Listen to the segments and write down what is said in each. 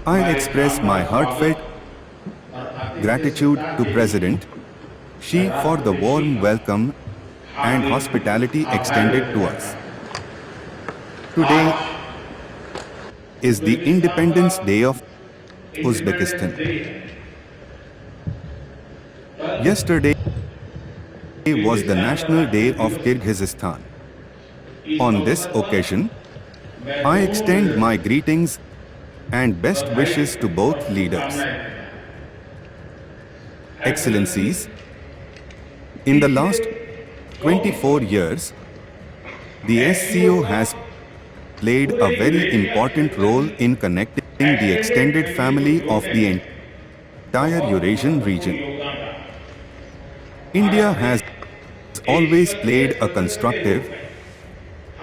I express my heartfelt gratitude to President Xi for the warm welcome and hospitality extended to us. Today is the Independence Day of Uzbekistan. Yesterday was the National Day of Kyrgyzstan. On this occasion, I extend my greetings and best wishes to both leaders. Excellencies, in the last 24 years, the SCO has played a very important role in connecting the extended family of the entire Eurasian region. India has always played a constructive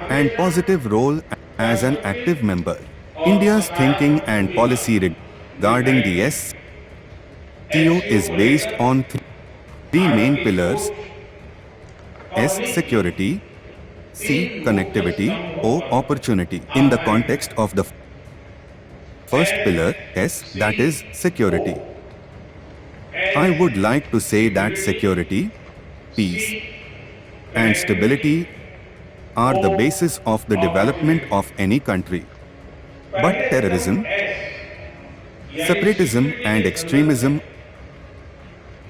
and positive role as an active member. India's thinking and policy regarding the SCO is based on three main pillars: S. Security, C. Connectivity, O. Opportunity. In the context of the first pillar, S, that is security, I would like to say that security, peace, and stability are the basis of the development of any country. But terrorism, separatism, and extremism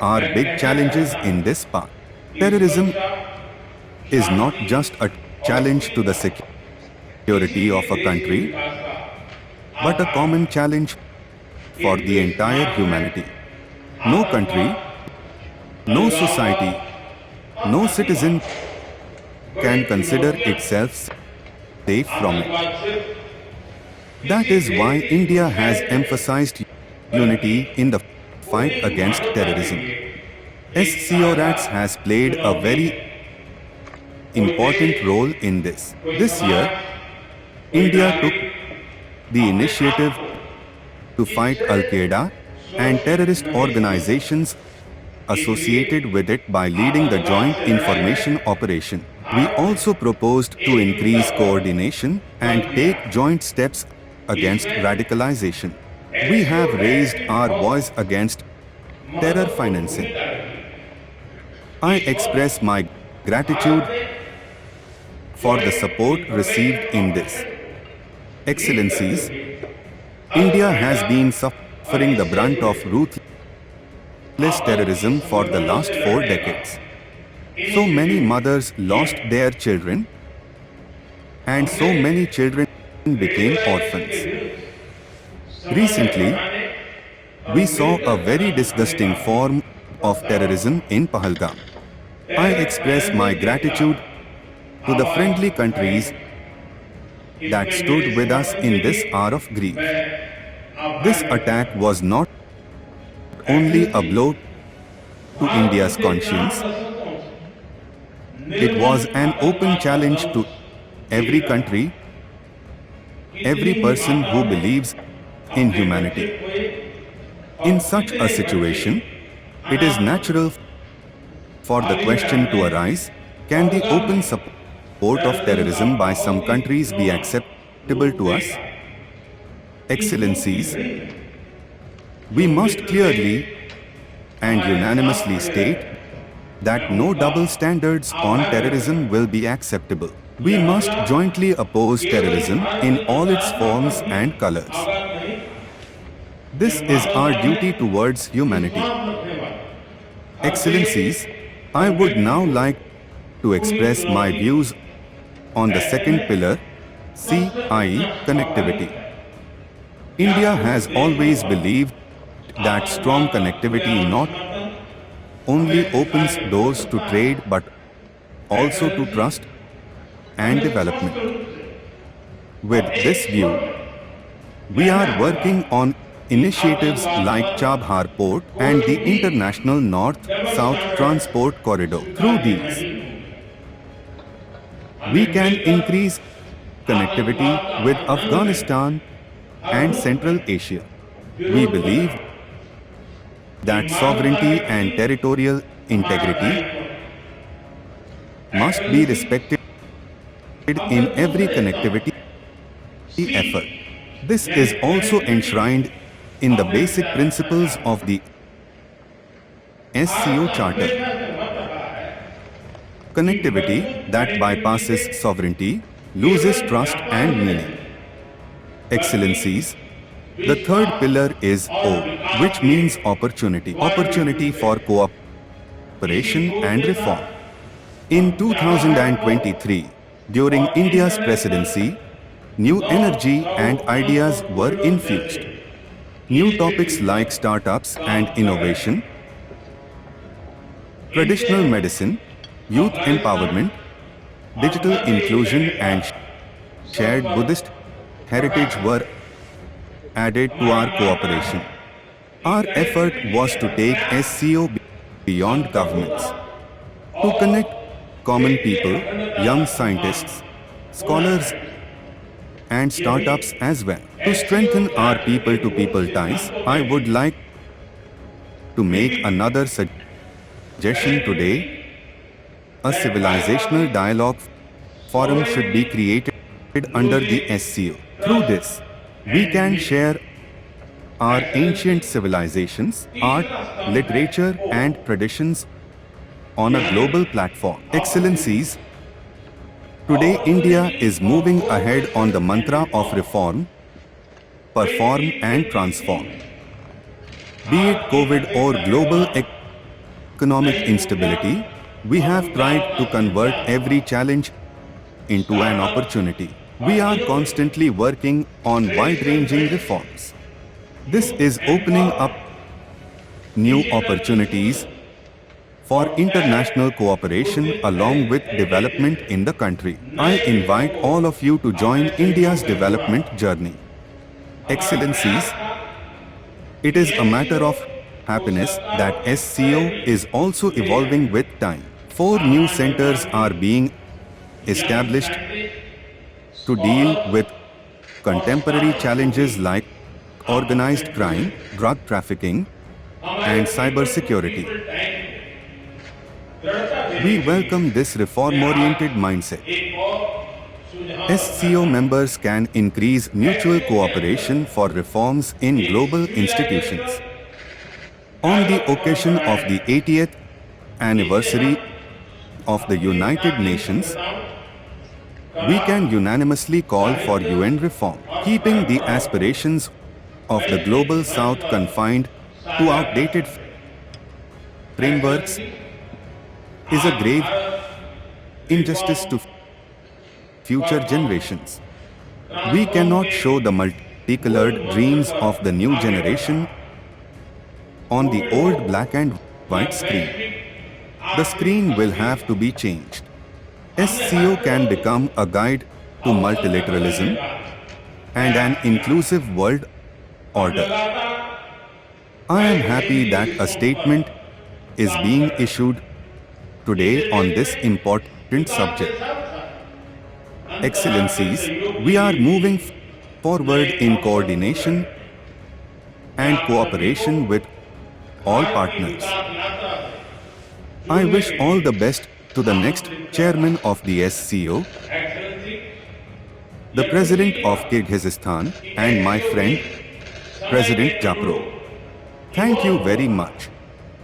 are big challenges in this path. Terrorism is not just a challenge to the security of a country, but a common challenge for the entire humanity. No country, no society, no citizen can consider itself safe from it. That is why India has emphasized unity in the fight against terrorism. SCORATS has played a very important role in this. This year, India took the initiative to fight Al-Qaeda and terrorist organizations associated with it by leading the Joint Information Operation. We also proposed to increase coordination and take joint steps against radicalization. We have raised our voice against terror financing. I express my gratitude for the support received in this. Excellencies, India has been suffering the brunt of ruthless terrorism for the last 4 decades. So many mothers lost their children, and so many children became orphans. Recently, we saw a very disgusting form of terrorism in Pahalgam. I express my gratitude to the friendly countries that stood with us in this hour of grief. This attack was not only a blow to India's conscience, it was an open challenge to every country, every person who believes in humanity. In such a situation, it is natural for the question to arise: can the open support of terrorism by some countries be acceptable to us? Excellencies, we must clearly and unanimously state that no double standards on terrorism will be acceptable. We must jointly oppose terrorism in all its forms and colors. This is our duty towards humanity. Excellencies, I would now like to express my views on the second pillar, C, i.e. connectivity. India has always believed that strong connectivity not only opens doors to trade but also to trust and development. With this view, we are working on initiatives like Chabhar Port and the International North-South Transport Corridor. Through these, we can increase connectivity with Afghanistan and Central Asia. We believe that sovereignty and territorial integrity must be respected in every connectivity effort. This is also enshrined in the basic principles of the SCO Charter. Connectivity that bypasses sovereignty loses trust and meaning. Excellencies, the third pillar is O, which means opportunity. Opportunity for cooperation and reform. In 2023, during India's presidency, new energy and ideas were infused. New topics like startups and innovation, traditional medicine, youth empowerment, digital inclusion and shared Buddhist heritage were added to our cooperation. Our effort was to take SCO beyond governments, to connect common people, young scientists, scholars and startups as well. To strengthen our people-to-people ties, I would like to make another suggestion today. A civilizational dialogue forum should be created under the SCO. Through this, we can share our ancient civilizations, art, literature and traditions on a global platform. Excellencies, today India is moving ahead on the mantra of reform, perform and transform. Be it COVID or global economic instability, we have tried to convert every challenge into an opportunity. We are constantly working on wide-ranging reforms. This is opening up new opportunities for international cooperation along with development in the country. I invite all of you to join India's development journey. Excellencies, it is a matter of happiness that SCO is also evolving with time. 4 new centers are being established to deal with contemporary challenges like organized crime, drug trafficking, and cybersecurity. We welcome this reform-oriented mindset. SCO members can increase mutual cooperation for reforms in global institutions. On the occasion of the 80th anniversary of the United Nations, we can unanimously call for UN reform. Keeping the aspirations of the Global South confined to outdated frameworks is a grave injustice to future generations. We cannot show the multicolored dreams of the new generation on the old black and white screen. The screen will have to be changed. SCO can become a guide to multilateralism and an inclusive world order. I am happy that a statement is being issued today on this important subject. Excellencies, we are moving forward in coordination and cooperation with all partners. I wish all the best to the next chairman of the SCO, the President of Kyrgyzstan, and my friend, President Japro. Thank you very much.